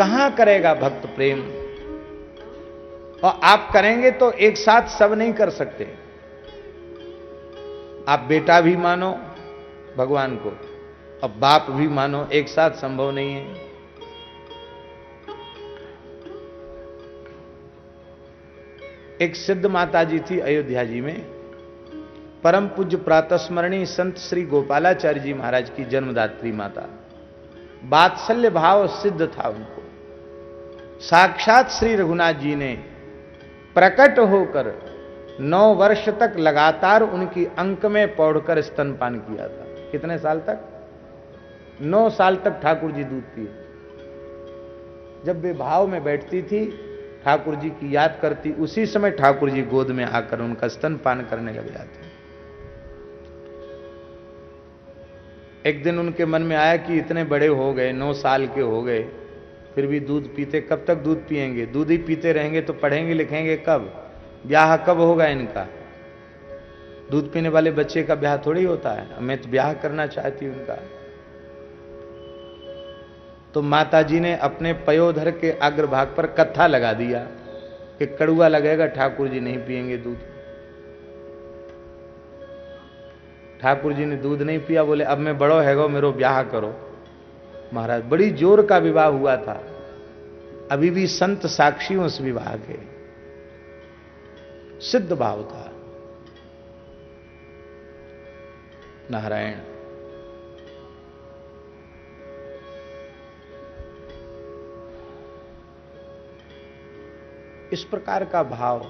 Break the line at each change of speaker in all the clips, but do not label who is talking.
कहां करेगा भक्त प्रेम? और आप करेंगे तो एक साथ सब नहीं कर सकते। आप बेटा भी मानो भगवान को, अब बाप भी मानो, एक साथ संभव नहीं है। एक सिद्ध माता जी थी अयोध्या जी में, परम पूज्य प्रातस्मरणीय संत श्री गोपालाचार्य जी महाराज की जन्मदात्री माता। वात्सल्य भाव सिद्ध था उनको। साक्षात श्री रघुनाथ जी ने प्रकट होकर 9 वर्ष तक लगातार उनकी अंक में पौड़कर स्तनपान किया था। कितने साल तक? 9 साल तक ठाकुर जी दूध पिए। जब वे भाव में बैठती थी, ठाकुर जी की याद करती, उसी समय ठाकुर जी गोद में आकर उनका स्तनपान करने लग जाते। एक दिन उनके मन में आया कि इतने बड़े हो गए, 9 साल के हो गए, फिर भी दूध पीते, कब तक दूध पिएंगे? दूध ही पीते रहेंगे तो पढ़ेंगे लिखेंगे कब? ब्याह कब होगा इनका? दूध पीने वाले बच्चे का ब्याह थोड़ी होता है। मैं तो ब्याह करना चाहती हूं उनका। तो माताजी ने अपने पयोधर के अग्रभाग पर कत्था लगा दिया कि कड़ुआ लगेगा, ठाकुर जी नहीं पिएंगे दूध। ठाकुर जी ने दूध नहीं पिया, बोले अब मैं बड़ो हैगो, मेरो ब्याह करो। महाराज बड़ी जोर का विवाह हुआ था, अभी भी संत साक्षी उस विवाह के। सिद्ध भाव था। नारायण। इस प्रकार का भाव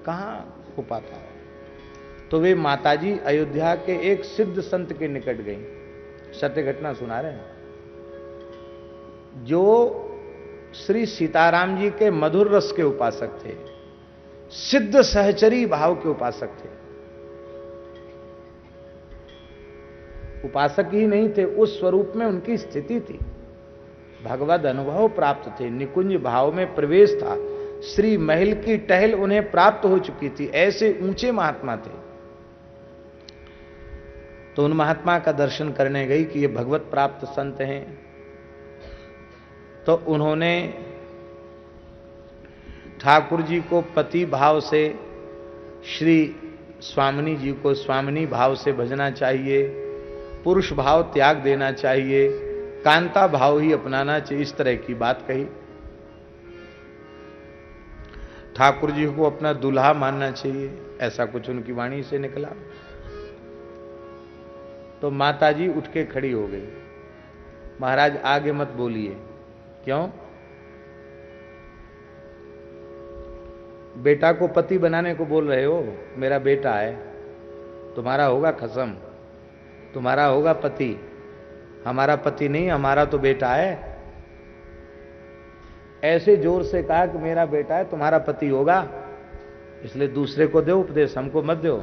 कहां हो पाता है? तो वे माताजी अयोध्या के एक सिद्ध संत के निकट गई। सत्य घटना सुना रहे हैं, जो श्री सीताराम जी के मधुर रस के उपासक थे, सिद्ध सहचरी भाव के उपासक थे। उपासक ही नहीं थे, उस स्वरूप में उनकी स्थिति थी। भगवद अनुभव प्राप्त थे, निकुंज भाव में प्रवेश था, श्री महल की टहल उन्हें प्राप्त हो चुकी थी। ऐसे ऊंचे महात्मा थे। तो उन महात्मा का दर्शन करने गई कि ये भगवत प्राप्त संत हैं। तो उन्होंने ठाकुर जी को पति भाव से, श्री स्वामिनी जी को स्वामिनी भाव से भजना चाहिए, पुरुष भाव त्याग देना चाहिए, कांता भाव ही अपनाना चाहिए, इस तरह की बात कही। ठाकुर जी को अपना दूल्हा मानना चाहिए, ऐसा कुछ उनकी वाणी से निकला। तो माताजी उठ के खड़ी हो गई। महाराज आगे मत बोलिए। क्यों? बेटा को पति बनाने को बोल रहे हो? मेरा बेटा है, तुम्हारा होगा खसम, तुम्हारा होगा पति, हमारा पति नहीं, हमारा तो बेटा है। ऐसे जोर से कहा कि मेरा बेटा है, तुम्हारा पति होगा, इसलिए दूसरे को दो उपदेश, हमको मत दो।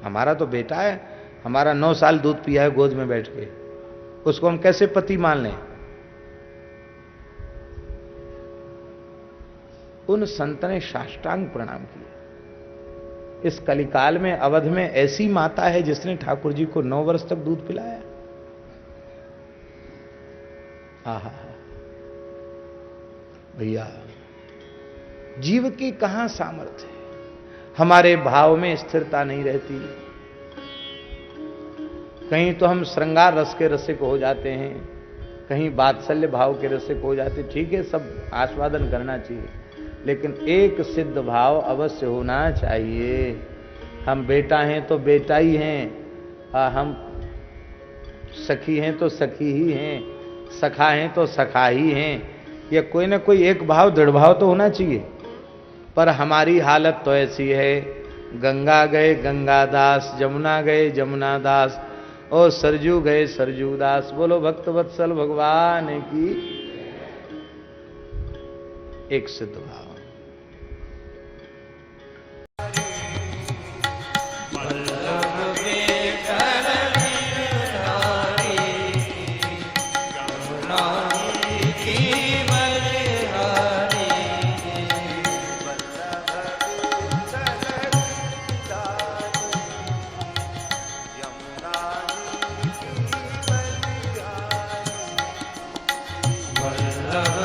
हमारा तो बेटा है, हमारा 9 साल दूध पिया है गोद में बैठ के, उसको हम कैसे पति मान लें? उन संत ने साष्टांग प्रणाम किया। इस कलिकाल में अवध में ऐसी माता है जिसने ठाकुर जी को 9 वर्ष तक दूध पिलाया। आहा भैया, जीव की कहां सामर्थ्य है? हमारे भाव में स्थिरता नहीं रहती। कहीं तो हम श्रृंगार रस के रसिक हो जाते हैं, कहीं वात्सल्य भाव के रसिक हो जाते। ठीक है, सब आस्वादन करना चाहिए, लेकिन एक सिद्ध भाव अवश्य होना चाहिए। हम बेटा हैं तो बेटा ही हैं, हम सखी हैं तो सखी ही हैं, सखा हैं तो सखा ही हैं। ये कोई ना कोई एक भाव, दृढ़ भाव तो होना चाहिए। पर हमारी हालत तो ऐसी है, गंगा गए गंगादास, जमुना गए जमुना दास, और सरजू गए सरजू दास। बोलो भक्त वत्सल भगवान की। एक सिद्ध भाव।
Bye. कहाँ